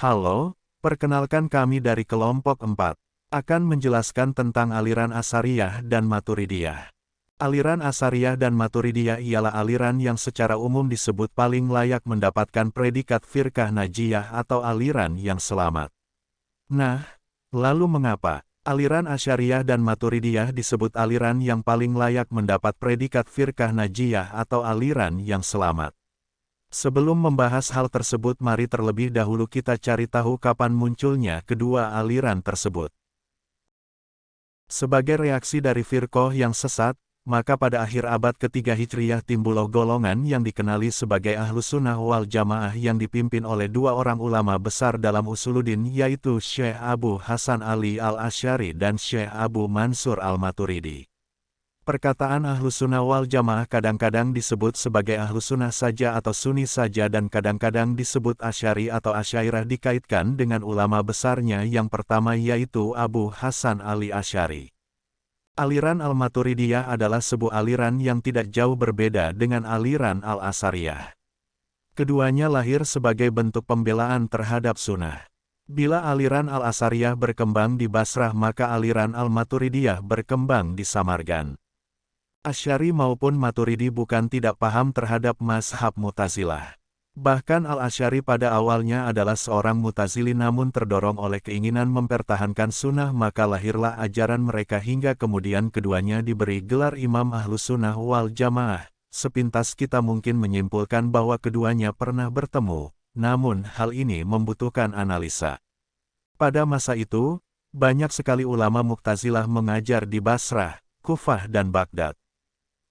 Halo, perkenalkan kami dari kelompok 4. Akan menjelaskan tentang aliran Asy'ariyah dan Maturidiyah. Aliran Asy'ariyah dan Maturidiyah ialah aliran yang secara umum disebut paling layak mendapatkan predikat firqah najiyah atau aliran yang selamat. Nah, lalu mengapa aliran Asy'ariyah dan Maturidiyah disebut aliran yang paling layak mendapat predikat firqah najiyah atau aliran yang selamat? Sebelum membahas hal tersebut, mari terlebih dahulu kita cari tahu kapan munculnya kedua aliran tersebut. Sebagai reaksi dari firqah yang sesat, maka pada akhir abad ketiga Hijriyah timbullah golongan yang dikenali sebagai Ahlus Sunnah wal Jamaah yang dipimpin oleh dua orang ulama besar dalam usuluddin, yaitu Syekh Abu Hasan Ali al-Asy'ari dan Syekh Abu Mansur al-Maturidi. Perkataan Ahlus Sunnah wal Jamaah kadang-kadang disebut sebagai Ahlus Sunnah saja atau Sunni saja, dan kadang-kadang disebut Asy'ari atau Asy'ariyah dikaitkan dengan ulama besarnya yang pertama, yaitu Abu Hasan Ali Asy'ari. Aliran Al-Maturidiyah adalah sebuah aliran yang tidak jauh berbeda dengan aliran Al-Asy'ariyah. Keduanya lahir sebagai bentuk pembelaan terhadap sunnah. Bila aliran Al-Asy'ariyah berkembang di Basrah, maka aliran Al-Maturidiyah berkembang di Samargan. Asy'ari maupun Maturidi bukan tidak paham terhadap mazhab Mu'tazilah. Bahkan Al-Asy'ari pada awalnya adalah seorang Mu'tazili, namun terdorong oleh keinginan mempertahankan sunnah maka lahirlah ajaran mereka hingga kemudian keduanya diberi gelar Imam Ahlus Sunnah wal Jamaah. Sepintas kita mungkin menyimpulkan bahwa keduanya pernah bertemu, namun hal ini membutuhkan analisa. Pada masa itu, banyak sekali ulama Mu'tazilah mengajar di Basrah, Kufah dan Baghdad.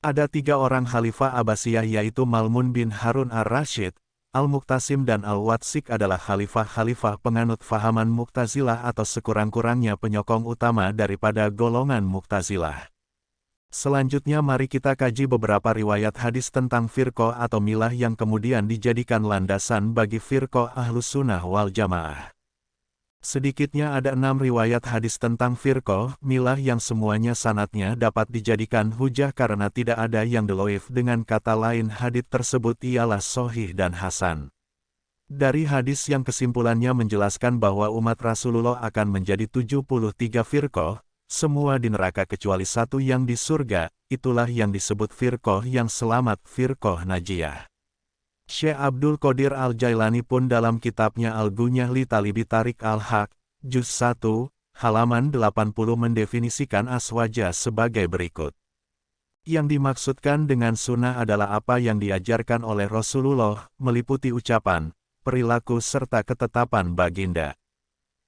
Ada 3 orang Khalifah Abbasiyah, yaitu Ma'mun bin Harun ar-Rasyid, Al-Muqtasim dan Al-Watsik adalah khalifah-khalifah penganut fahaman Mu'tazilah atau sekurang-kurangnya penyokong utama daripada golongan Mu'tazilah. Selanjutnya mari kita kaji beberapa riwayat hadis tentang firqah atau milah yang kemudian dijadikan landasan bagi firqah Ahlus Sunnah wal Jamaah. Sedikitnya ada 6 riwayat hadis tentang firqah milah yang semuanya sanadnya dapat dijadikan hujah karena tidak ada yang dhaif. Dengan kata lain, hadits tersebut ialah sahih dan hasan. Dari hadis yang kesimpulannya menjelaskan bahwa umat Rasulullah akan menjadi 73 firqah, semua di neraka kecuali satu yang di surga, itulah yang disebut firqah yang selamat, firqah najiyah. Syekh Abdul Qadir Al-Jailani pun dalam kitabnya Al-Gunyah li Talibi Tarik Al-Haq, Juz 1, halaman 80 mendefinisikan aswaja sebagai berikut. Yang dimaksudkan dengan sunnah adalah apa yang diajarkan oleh Rasulullah, meliputi ucapan, perilaku serta ketetapan baginda.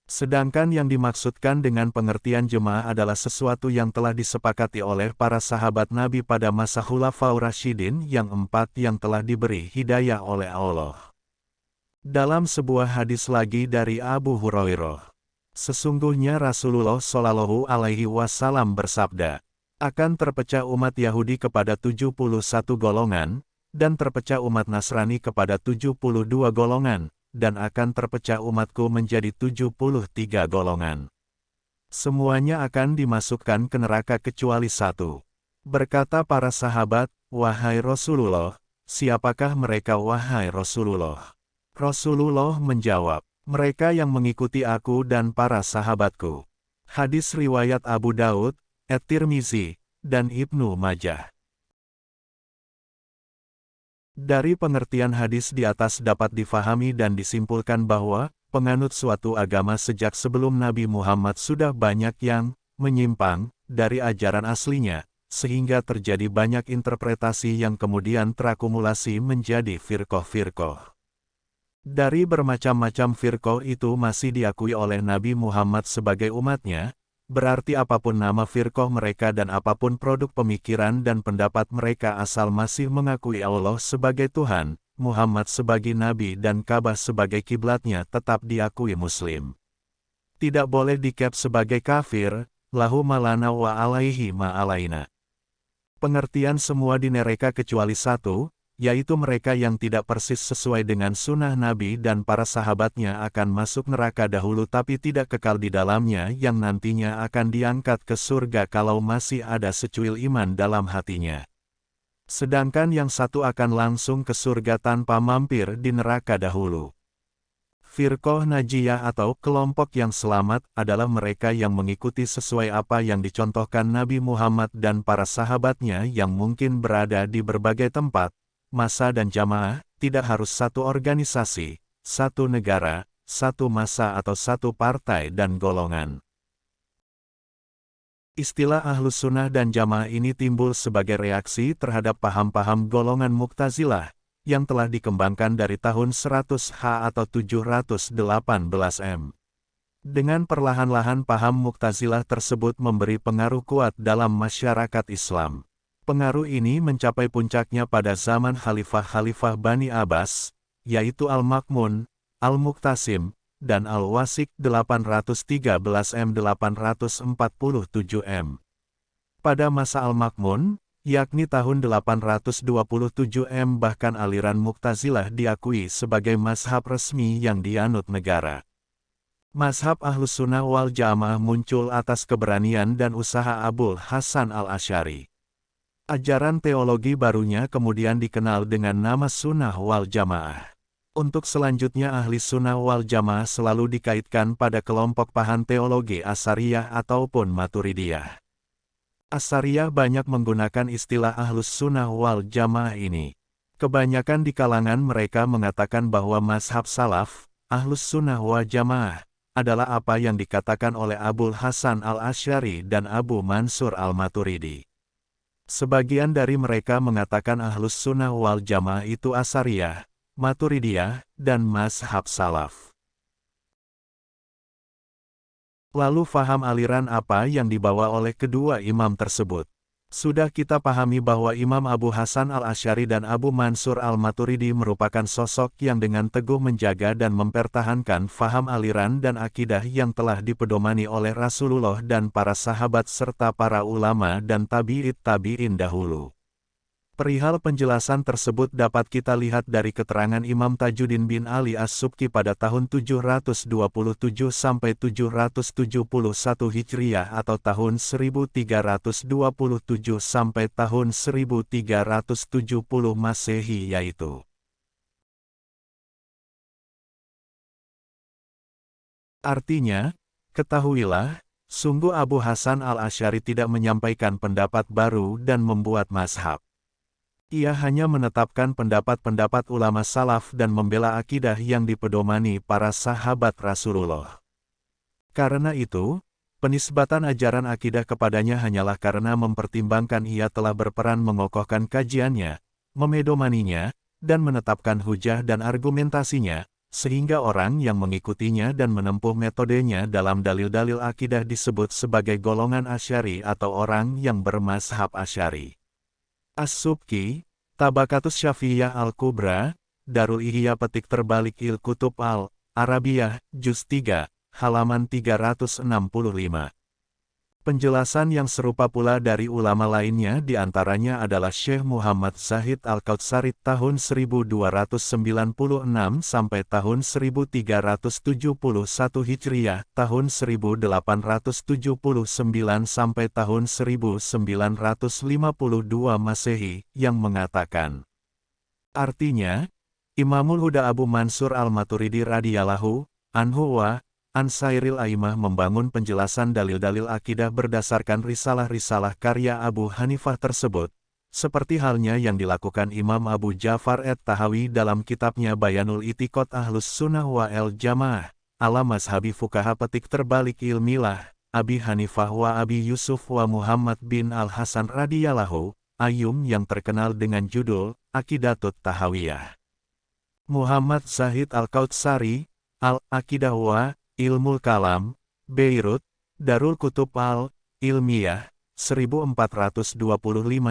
Sedangkan yang dimaksudkan dengan pengertian jemaah adalah sesuatu yang telah disepakati oleh para sahabat Nabi pada masa Khulafaur Rasyidin yang 4 yang telah diberi hidayah oleh Allah. Dalam sebuah hadis lagi dari Abu Hurairah, sesungguhnya Rasulullah Shallallahu Alaihi Wasallam bersabda, akan terpecah umat Yahudi kepada 71 golongan, dan terpecah umat Nasrani kepada 72 golongan, dan akan terpecah umatku menjadi 73 golongan. Semuanya akan dimasukkan ke neraka kecuali satu. Berkata para sahabat, wahai Rasulullah, siapakah mereka wahai Rasulullah? Rasulullah menjawab, mereka yang mengikuti aku dan para sahabatku. Hadis riwayat Abu Daud, At-Tirmizi, dan Ibnu Majah. Dari pengertian hadis di atas dapat difahami dan disimpulkan bahwa penganut suatu agama sejak sebelum Nabi Muhammad sudah banyak yang menyimpang dari ajaran aslinya, sehingga terjadi banyak interpretasi yang kemudian terakumulasi menjadi firqah-firqah. Dari bermacam-macam firqah itu masih diakui oleh Nabi Muhammad sebagai umatnya. Berarti apapun nama firqah mereka dan apapun produk pemikiran dan pendapat mereka, asal masih mengakui Allah sebagai Tuhan, Muhammad sebagai Nabi dan Ka'bah sebagai kiblatnya, tetap diakui Muslim. Tidak boleh dikep sebagai kafir, lahu malana wa alaihi ma alaina. Pengertian semua di neraka kecuali satu, yaitu mereka yang tidak persis sesuai dengan sunnah Nabi dan para sahabatnya akan masuk neraka dahulu tapi tidak kekal di dalamnya, yang nantinya akan diangkat ke surga kalau masih ada secuil iman dalam hatinya. Sedangkan yang satu akan langsung ke surga tanpa mampir di neraka dahulu. Firqoh Najiyah atau kelompok yang selamat adalah mereka yang mengikuti sesuai apa yang dicontohkan Nabi Muhammad dan para sahabatnya yang mungkin berada di berbagai tempat, masa dan jamaah, tidak harus satu organisasi, satu negara, satu masa atau satu partai dan golongan. Istilah Ahlus Sunnah dan Jamaah ini timbul sebagai reaksi terhadap paham-paham golongan Mu'tazilah, yang telah dikembangkan dari tahun 100H atau 718 M. Dengan perlahan-lahan paham Mu'tazilah tersebut memberi pengaruh kuat dalam masyarakat Islam. Pengaruh ini mencapai puncaknya pada zaman Khalifah-Khalifah Bani Abbas, yaitu Al-Ma'mun, Al-Muqtasim, dan Al-Wasik 813 M847 M. Pada masa Al-Ma'mun, yakni tahun 827 M, bahkan aliran Mu'tazilah diakui sebagai mazhab resmi yang dianut negara. Mazhab Ahlus Sunnah wal Jamaah muncul atas keberanian dan usaha Abul Hasan al-Asy'ari. Ajaran teologi barunya kemudian dikenal dengan nama Sunnah wal Jamaah. Untuk selanjutnya Ahli Sunnah wal Jamaah selalu dikaitkan pada kelompok paham teologi Asy'ariyah ataupun Maturidiyah. Asy'ariyah banyak menggunakan istilah Ahlus Sunnah wal Jamaah ini. Kebanyakan di kalangan mereka mengatakan bahwa mazhab salaf, Ahlus Sunnah wal Jamaah, adalah apa yang dikatakan oleh Abul Hasan al-Asy'ari dan Abu Mansur al-Maturidi. Sebagian dari mereka mengatakan Ahlus Sunnah wal Jamaah itu Asy'ariyah, Maturidiyah, dan mazhab salaf. Lalu faham aliran apa yang dibawa oleh kedua imam tersebut? Sudah kita pahami bahwa Imam Abu Hasan al-Asy'ari dan Abu Mansur al-Maturidi merupakan sosok yang dengan teguh menjaga dan mempertahankan faham aliran dan akidah yang telah dipedomani oleh Rasulullah dan para sahabat serta para ulama dan tabi'in dahulu. Perihal penjelasan tersebut dapat kita lihat dari keterangan Imam Tajuddin bin Ali As-Subki pada tahun 727 sampai 771 Hijriah atau tahun 1327 sampai tahun 1370 Masehi, yaitu: Artinya, ketahuilah, sungguh Abu Hasan al-Asy'ari tidak menyampaikan pendapat baru dan membuat mazhab. Ia hanya menetapkan pendapat-pendapat ulama salaf dan membela akidah yang dipedomani para sahabat Rasulullah. Karena itu, penisbatan ajaran akidah kepadanya hanyalah karena mempertimbangkan ia telah berperan mengokohkan kajiannya, memedomaninya, dan menetapkan hujah dan argumentasinya, sehingga orang yang mengikutinya dan menempuh metodenya dalam dalil-dalil akidah disebut sebagai golongan Asy'ari atau orang yang bermazhab Asy'ari. As-Subki, Tabaqatus Syafi'iyah Al-Kubra, Darul Ihya petik terbalik Il-Kutub Al-Arabiyah, Juz 3, halaman 365. Penjelasan yang serupa pula dari ulama lainnya diantaranya adalah Syekh Muhammad Zahid Al-Kautsari tahun 1296 sampai tahun 1371 Hijriah, tahun 1879 sampai tahun 1952 Masehi, yang mengatakan, artinya, Imamul Huda Abu Mansur al-Maturidi radhiyallahu anhu wa Ansairil Aimah membangun penjelasan dalil-dalil akidah berdasarkan risalah-risalah karya Abu Hanifah tersebut, seperti halnya yang dilakukan Imam Abu Ja'far at-Tahawi dalam kitabnya Bayanul I'tiqad Ahlus Sunnah wal Jamaah, ala mazhabi fuqaha petik terbalik ilmilah, Abi Hanifah wa Abi Yusuf wa Muhammad bin Al-Hasan radhiyallahu Ayyum, yang terkenal dengan judul Aqidatut Tahawiyah. Muhammad Zahid Al-Kautsari, Al-Aqidah wa Ilmul Kalam, Beirut, Darul Kutub Al-Ilmiyah, 1425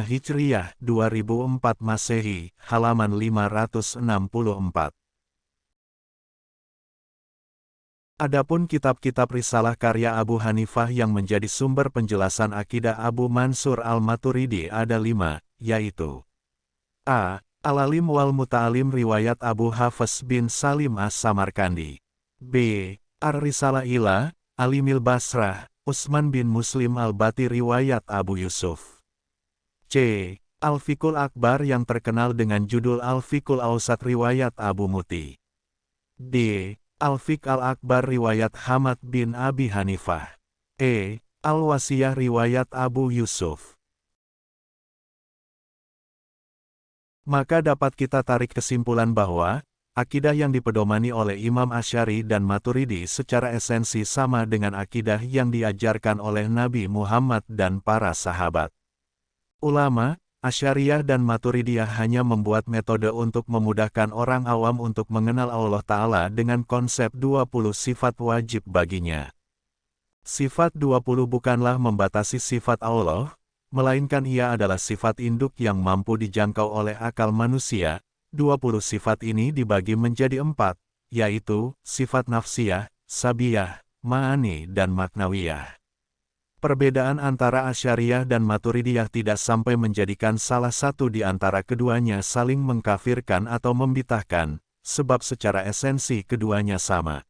Hijriah, 2004 Masehi, halaman 564. Adapun kitab-kitab risalah karya Abu Hanifah yang menjadi sumber penjelasan akidah Abu Mansur al-Maturidi ada 5, yaitu: A. Al-Alim wal Muta'alim riwayat Abu Hafiz bin Salim As-Samarkandi. B. Ar-Risalah ila Alimil Basrah, Utsman bin Muslim al-Bati riwayat Abu Yusuf. C. Al-Fiqhul Akbar yang terkenal dengan judul Al-Fiqhul Awsat riwayat Abu Muti. D. Al-Fiqh Al-Akbar riwayat Hamad bin Abi Hanifah. Al-Wasiyah riwayat Abu Yusuf. Maka dapat kita tarik kesimpulan bahwa, akidah yang dipedomani oleh Imam Asy'ari dan Maturidi secara esensi sama dengan akidah yang diajarkan oleh Nabi Muhammad dan para sahabat. Ulama, Asy'ariyah dan Maturidiyah hanya membuat metode untuk memudahkan orang awam untuk mengenal Allah Ta'ala dengan konsep 20 sifat wajib baginya. Sifat 20 bukanlah membatasi sifat Allah, melainkan ia adalah sifat induk yang mampu dijangkau oleh akal manusia. 20 sifat ini dibagi menjadi 4, yaitu sifat nafsiyah, sabiyah, ma'ani dan maknawiyah. Perbedaan antara Asy'ariyah dan Maturidiyah tidak sampai menjadikan salah satu di antara keduanya saling mengkafirkan atau membid'ahkan, sebab secara esensi keduanya sama.